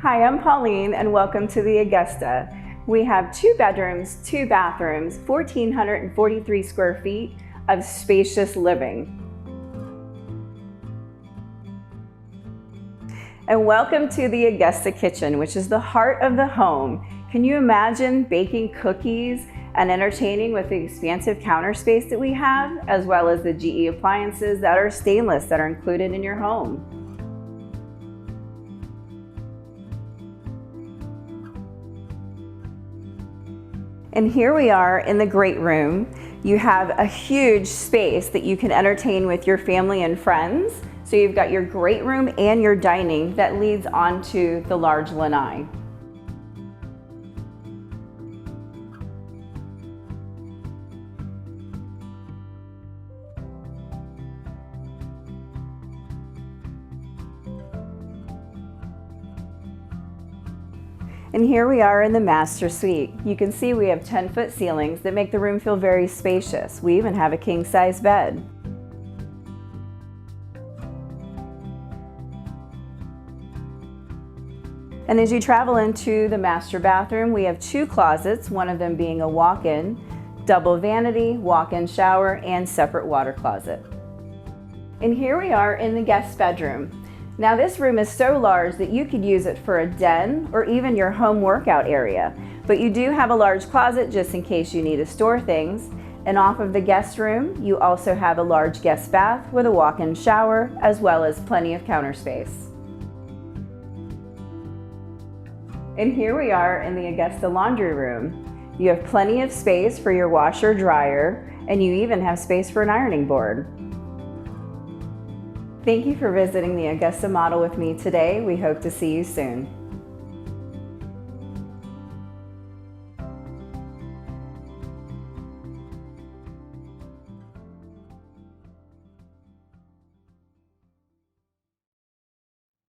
Hi, I'm Pauline and welcome to the Augusta. We have 2 bedrooms, 2 bathrooms, 1,443 square feet of spacious living. And welcome to the Augusta kitchen, which is the heart of the home. Can you imagine baking cookies and entertaining with the expansive counter space that we have, as well as the GE appliances that are stainless that are included in your home? And here we are in the great room. You have a huge space that you can entertain with your family and friends. So you've got your great room and your dining that leads onto the large lanai. And here we are in the master suite. You can see we have 10-foot ceilings that make the room feel very spacious. We even have a king-size bed. And as you travel into the master bathroom, we have 2 closets, one of them being a walk-in, double vanity, walk-in shower, and separate water closet. And here we are in the guest bedroom. Now this room is so large that you could use it for a den or even your home workout area. But you do have a large closet just in case you need to store things. And off of the guest room, you also have a large guest bath with a walk-in shower, as well as plenty of counter space. And here we are in the Augusta laundry room. You have plenty of space for your washer dryer, and you even have space for an ironing board. Thank you for visiting the Augusta model with me today. We hope to see you soon.